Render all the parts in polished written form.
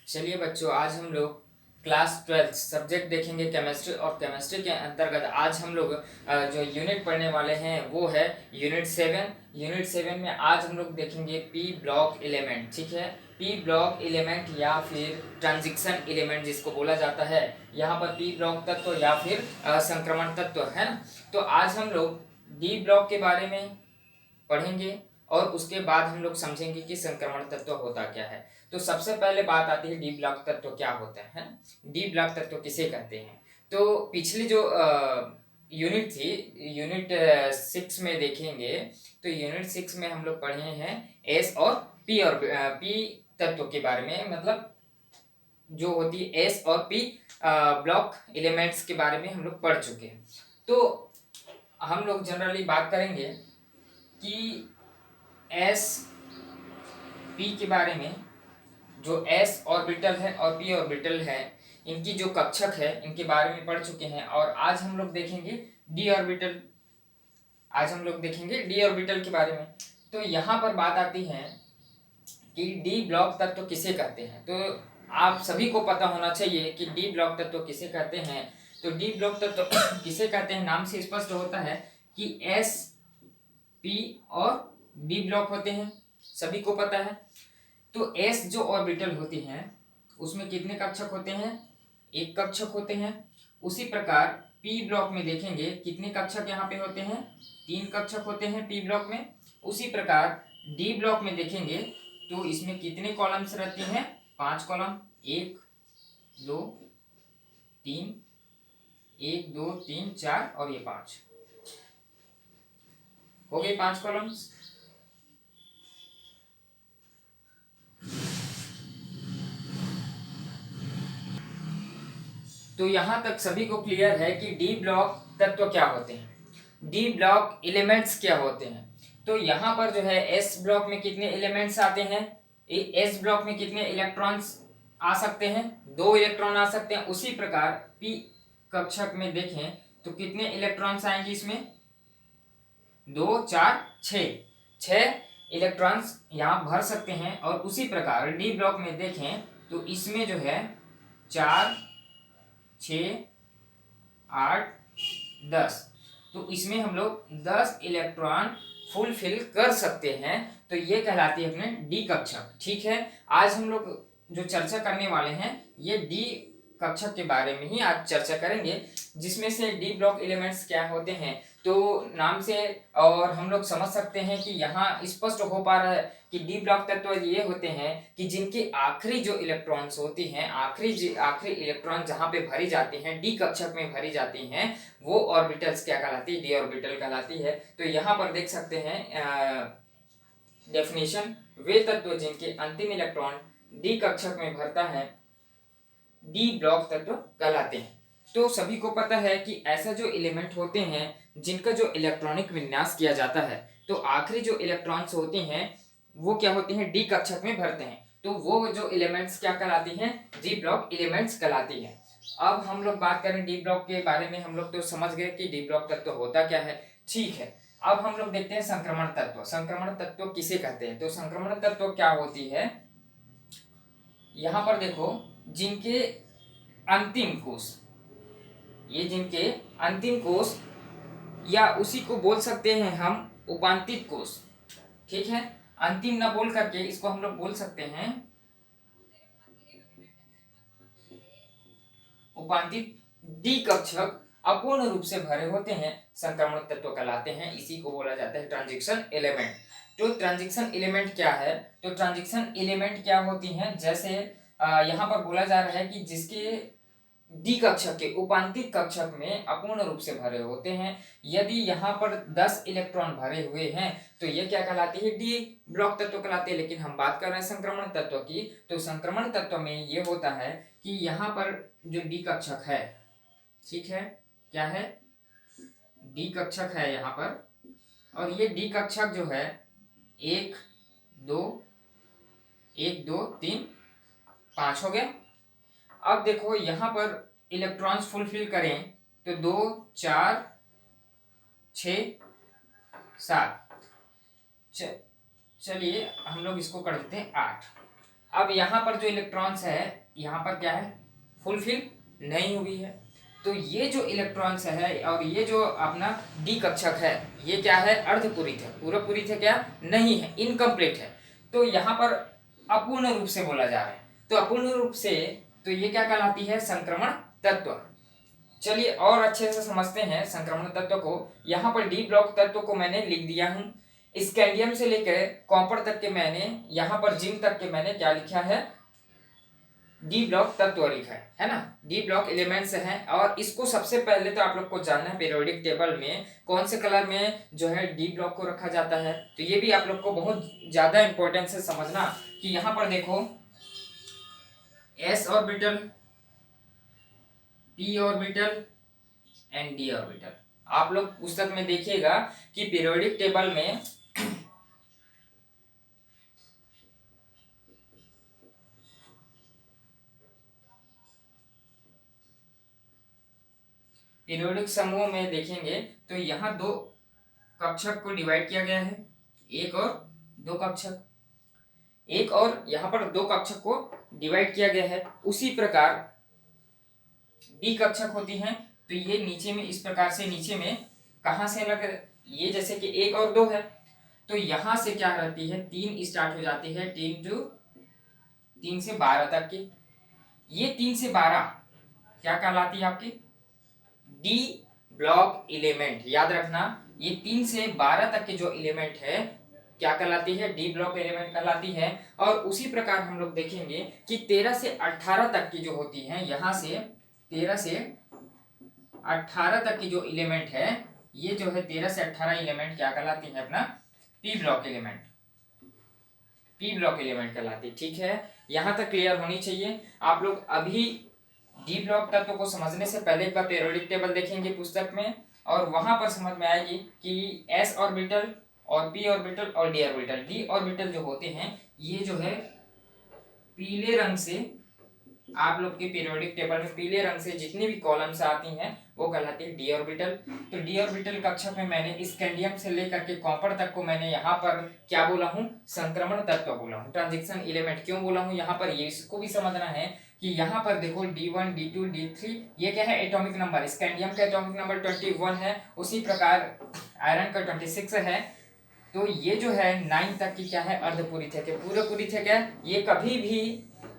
चलिए बच्चों, आज हम लोग क्लास 12 सब्जेक्ट देखेंगे केमिस्ट्री। और केमिस्ट्री के अंतर्गत आज हम लोग जो यूनिट पढ़ने वाले हैं वो है यूनिट 7। यूनिट 7 में आज हम लोग देखेंगे पी ब्लॉक एलिमेंट। ठीक है, पी ब्लॉक एलिमेंट या फिर ट्रांजिशन एलिमेंट जिसको बोला जाता है। यहाँ पर पी ब्लॉक तत्व या फिर संक्रमण तत्व है ना। तो आज हम लोग डी ब्लॉक के बारे में पढ़ेंगे और उसके बाद हम लोग समझेंगे कि संक्रमण तत्व होता क्या है। तो सबसे पहले बात आती है डी ब्लॉक तत्व क्या होता है। डी ब्लॉक तत्व किसे कहते हैं? तो पिछली जो यूनिट थी, यूनिट 6 में देखेंगे तो यूनिट 6 में हम लोग पढ़े हैं एस और पी तत्व के बारे में, मतलब जो होती है एस और पी ब्लॉक एलिमेंट्स के बारे में हम लोग पढ़ चुके हैं। तो हम लोग जनरली बात करेंगे कि एस पी के बारे में। जो एस ऑर्बिटल है और पी ऑर्बिटल है, इनकी जो कक्षक है इनके बारे में पढ़ चुके हैं। और आज हम लोग देखेंगे डी ऑर्बिटल। आज हम लोग देखेंगे डी ऑर्बिटल के बारे में। तो यहाँ पर बात आती है कि डी ब्लॉक तत्व किसे कहते हैं। तो आप सभी को पता होना चाहिए कि डी ब्लॉक तत्व किसे कहते हैं। तो डी ब्लॉक तत्व किसे कहते हैं, नाम से स्पष्ट होता है कि एस पी और डी ब्लॉक होते हैं, सभी को पता है। तो एस जो ऑर्बिटल होती हैं उसमें कितने कक्षक होते हैं? एक कक्षक होते हैं। उसी प्रकार पी ब्लॉक में देखेंगे कितने कक्षक यहाँ पे होते हैं? 3 कक्षक होते हैं पी ब्लॉक में। उसी प्रकार डी ब्लॉक में देखेंगे तो इसमें कितने कॉलम्स रहती हैं? 5 कॉलम। 1 2 3, 1 2 3 4 और ये 5 हो गए, 5 कॉलम्स। तो यहाँ तक सभी को क्लियर है कि डी ब्लॉक तत्व क्या होते हैं, डी ब्लॉक एलिमेंट्स क्या होते हैं। तो यहाँ पर जो है एस ब्लॉक में कितने एलिमेंट्स आते हैं? एस ब्लॉक में कितने इलेक्ट्रॉन्स आ सकते हैं? 2 इलेक्ट्रॉन आ सकते हैं। उसी प्रकार पी कक्षक में देखें तो कितने इलेक्ट्रॉन्स आएंगे इसमें? 2 4 6 इलेक्ट्रॉन्स यहाँ भर सकते हैं। और उसी प्रकार डी ब्लॉक में देखें तो इसमें जो है 4 6 8 10, तो इसमें हम लोग 10 इलेक्ट्रॉन फुलफिल कर सकते हैं। तो ये कहलाती है अपने डी कक्षक। ठीक है, आज हम लोग जो चर्चा करने वाले हैं ये डी कक्षक के बारे में ही आज चर्चा करेंगे, जिसमें से डी ब्लॉक एलिमेंट्स क्या होते हैं। तो नाम से और हम लोग समझ सकते हैं कि यहाँ स्पष्ट हो पा रहा है कि डी ब्लॉक तत्व ये होते हैं कि जिनकी आखिरी जो इलेक्ट्रॉन्स होती हैं, आखिरी इलेक्ट्रॉन जहाँ पे भरी जाती हैं, डी कक्षक में भरी जाती हैं, वो ऑर्बिटल्स क्या कहलाती है? डी ऑर्बिटल कहलाती है। तो यहाँ पर देख सकते हैं डेफिनेशन, वे तत्व जिनके अंतिम इलेक्ट्रॉन डी कक्षक में भरता है डी ब्लॉक तत्व कहलाते हैं। तो सभी को पता है कि ऐसा जो एलिमेंट होते हैं जिनका जो इलेक्ट्रॉनिक विन्यास किया जाता है, तो आखिरी जो इलेक्ट्रॉन्स होते हैं वो क्या होते हैं? डी कक्षक में भरते हैं। तो वो जो एलिमेंट्स क्या कहलाती हैं? डी ब्लॉक एलिमेंट्स कहलाती है। अब हम लोग बात करें डी ब्लॉक के बारे में। हम लोग तो समझ गए कि डी ब्लॉक तत्व होता क्या है। ठीक है, अब हम लोग देखते हैं संक्रमण तत्व। संक्रमण तत्व किसे कहते हैं? तो संक्रमण तत्व क्या होती है, यहाँ पर देखो, जिनके अंतिम कोश, ये जिनके अंतिम कोश या उसी को बोल सकते हैं हम उपांतिक कोश। ठीक है, अंतिम ना बोल करके इसको हम लोग बोल सकते हैं उपांतिक डी कक्षक अपूर्ण रूप से भरे होते हैं, संक्रमण तत्व कहलाते हैं। इसी को बोला जाता है ट्रांजिशन एलिमेंट। तो ट्रांजिशन एलिमेंट क्या है? तो ट्रांजिशन एलिमेंट क्या होती हैं, जैसे यहाँ पर बोला जा रहा है कि जिसके डी कक्षक के उपांतिक कक्षक में अपूर्ण रूप से भरे होते हैं। यदि यहाँ पर 10 इलेक्ट्रॉन भरे हुए हैं तो ये क्या कहलाती है? डी ब्लॉक तत्व कहलाते हैं। लेकिन हम बात कर रहे हैं संक्रमण तत्व की। तो संक्रमण तत्व में ये होता है कि यहाँ पर जो डी कक्षक है, ठीक है, क्या है? डी कक्षक है यहाँ पर। और ये डी कक्षक जो है 1 2 1 2 3 5 हो गया। अब देखो यहाँ पर इलेक्ट्रॉन्स फुलफिल करें तो 2 4 6 7, चलिए हम लोग इसको कर देते हैं 8। अब यहाँ पर जो इलेक्ट्रॉन्स है यहाँ पर क्या है, फुलफिल नहीं हुई है। तो ये जो इलेक्ट्रॉन्स है और ये जो अपना डी कक्षक है ये क्या है, अर्धपूरित है। पूरा पूरित है क्या, नहीं है, इनकम्प्लीट है। तो यहाँ पर अपूर्ण रूप से बोला जा रहा है। तो अपूर्ण रूप से तो ये क्या कहलाती है, संक्रमण तत्व। चलिए और अच्छे से समझते हैं संक्रमण तत्व को। यहाँ पर डी ब्लॉक तत्व को मैंने लिख दिया हूँ। स्कैंडियम से लेकर कॉपर तक के मैंने, यहाँ पर जिंक तक के मैंने क्या लिखा है, डी ब्लॉक तत्व लिखा है ना। डी ब्लॉक एलिमेंट्स हैं। और इसको सबसे पहले तो आप लोग को जानना है पीरियोडिक टेबल में कौन से कलर में जो है डी ब्लॉक को रखा जाता है। तो ये भी आप लोग को बहुत ज्यादा इंपॉर्टेंस है समझना कि यहाँ पर देखो S orbital, P orbital and D orbital. आप लोग पुस्तक में देखिएगा कि पीरियोडिक टेबल में पीरियोडिक समूह में देखेंगे तो यहाँ दो कक्षक को डिवाइड किया गया है, एक और दो कक्षक, एक और यहाँ पर दो कक्षक को डिवाइड किया गया है। उसी प्रकार डी कक्षक होती हैं तो ये नीचे में इस प्रकार से, नीचे में कहाँ से लग, ये जैसे कि एक और दो है तो यहाँ से क्या रहती है, तीन स्टार्ट हो जाती है, तीन से 12 तक की। ये 3 से 12 क्या कहलाती है आपकी, डी ब्लॉक एलिमेंट। याद रखना ये 3 से 12 तक के जो एलिमेंट है क्या कहलाती है, डी ब्लॉक एलिमेंट कहलाती है। और उसी प्रकार हम लोग देखेंगे कि 13 से 18 तक की जो होती है, यहाँ से 13 से 18 तक की जो एलिमेंट है, ये जो है 13 से 18 एलिमेंट क्या कहलाती है, अपना P block element, P block element कहलाती है। ठीक है, यहाँ तक क्लियर होनी चाहिए। आप लोग अभी डी ब्लॉक तत्व को समझने से पहले एक बार पीरियोडिक टेबल देखेंगे पुस्तक में और वहां पर समझ में आएगी कि एस ऑर्बिटल और पी ऑर्बिटल और डी ऑर्बिटल, डी ऑर्बिटल जो होते हैं ये जो है पीले रंग से, आप लोग के पीरियोडिक टेबल में पीले रंग से जितनी भी कॉलम्स आती हैं वो कहलाती है डी ऑर्बिटल। तो डी ऑर्बिटल कक्षक में मैंने स्कैंडियम से लेकर के कॉपर तक को मैंने यहाँ पर क्या बोला हूँ, संक्रमण तत्व बोला हूँ, ट्रांजिशन एलिमेंट क्यों बोला हूँ यहाँ पर, ये इसको भी समझना है कि यहाँ पर देखो D1, D2, D3 ये क्या है, एटॉमिक नंबर। स्कैंडियम का एटॉमिक नंबर 21 है, उसी प्रकार आयरन का 26 है। तो ये जो है 9 तक की क्या है, अर्धपूरित है। पूरे पूरित है क्या, ये कभी भी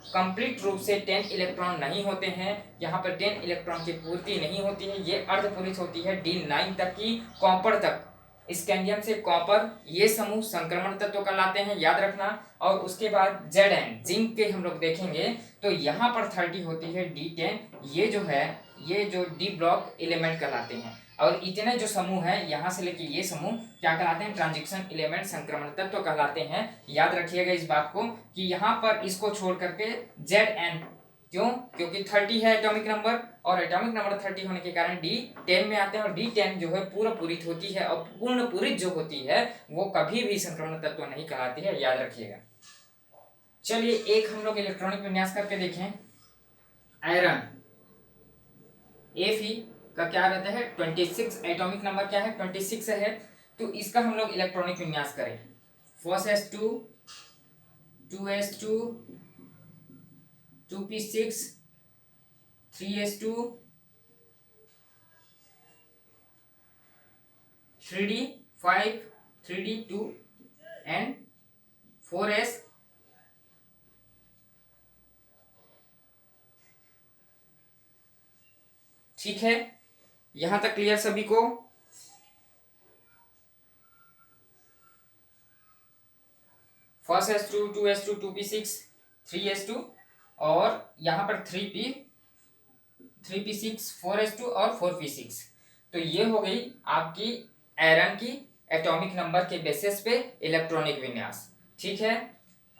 कंप्लीट रूप से 10 इलेक्ट्रॉन नहीं होते हैं, यहाँ पर 10 इलेक्ट्रॉन की पूर्ति नहीं होती है, ये अर्धपूरित होती है D9 तक की। कॉपर तक, स्कैंडियम से कॉपर, ये समूह संक्रमण तत्व कहलाते हैं, याद रखना। और उसके बाद Zn, जिंक के हम लोग देखेंगे तो यहाँ पर 30 होती है D10, ये जो है ये जो डी ब्लॉक एलिमेंट कहलाते हैं। और इतने जो समूह है यहाँ से लेके ये समूह क्या कहलाते हैं, ट्रांजिशन एलिमेंट, संक्रमण तत्व कहलाते हैं। याद रखिएगा इस बात को कि यहाँ पर इसको छोड़ करके Zn, क्यों, क्योंकि 30 है एटॉमिक नंबर और एटॉमिक नंबर 30 होने के कारण D10 में आते हैं। और D10 जो है पूर्ण पूरित होती है और पूर्ण पूरित जो होती है वो कभी भी संक्रमण तत्व नहीं कहलाती है, याद रखिएगा। चलिए एक हम लोग इलेक्ट्रॉनिक विन्यास करके देखें। आयरन Fe का क्या रहता है, 26, एटॉमिक नंबर क्या है, 26 है। तो इसका हम लोग इलेक्ट्रॉनिक विन्यास करें, Fos2, 2s2, 2p6, 3s2, 3d5, 3d2 and 4s। ठीक है, यहां तक क्लियर सभी को। Fos2, 2s2, 2p6, 3s2 और यहाँ पर 3p6, 4s2 और 4p6। तो ये हो गई आपकी आयरन की एटॉमिक नंबर के बेसिस पे इलेक्ट्रॉनिक विन्यास। ठीक है,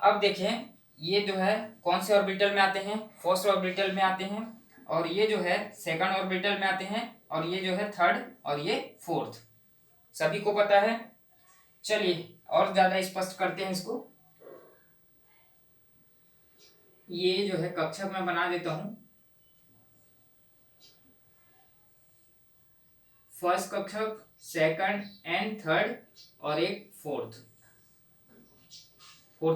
अब देखें ये जो है कौन से ऑर्बिटल में आते हैं, फर्स्ट ऑर्बिटल में आते हैं, और ये जो है सेकंड ऑर्बिटल में आते हैं, और ये जो है थर्ड और ये फोर्थ। सभी को पता है। चलिए और ज्यादा स्पष्ट करते हैं इसको। ये जो है कक्षक मैं बना देता हूं, फर्स्ट कक्षक, सेकंड एंड थर्ड और एक फोर्थ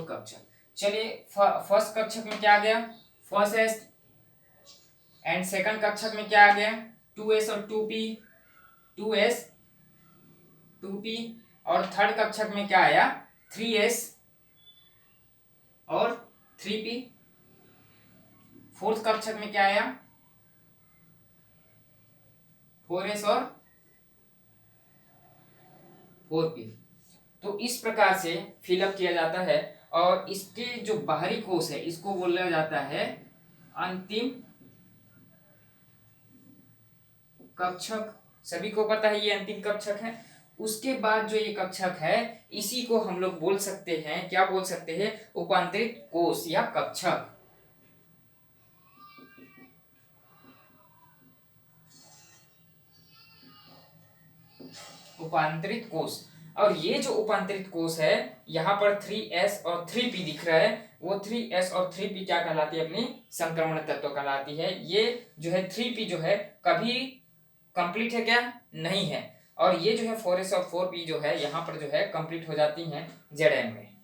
कक्षक। चलिए फर्स्ट कक्षक में क्या आ गया, फर्स्ट एस, एंड सेकंड कक्षक में क्या आ गया, 2s और 2p, 2s 2p, और थर्ड कक्षक में क्या आया, 3s और 3p, फोर्थ कक्षक में क्या आया, 4s और 4p। तो इस प्रकार से फिलअप किया जाता है, और इसके जो बाहरी कोष है इसको बोला जाता है अंतिम कक्षक। सभी को पता है ये अंतिम कक्षक है। उसके बाद जो ये कक्षक है इसी को हम लोग बोल सकते हैं, क्या बोल सकते हैं, उपांतरित कोष या कक्षक। उपांतरित कोष। और ये जो उपांतरित कोष है यहाँ पर 3s और 3p दिख रहा है, वो 3s और 3p क्या कहलाती है, अपनी संक्रमण तत्व कहलाती है। ये जो है 3p जो है कभी कंप्लीट है क्या, नहीं है, और ये जो है 4s और 4p जो है यहाँ पर जो है कंप्लीट हो जाती हैं Zn में।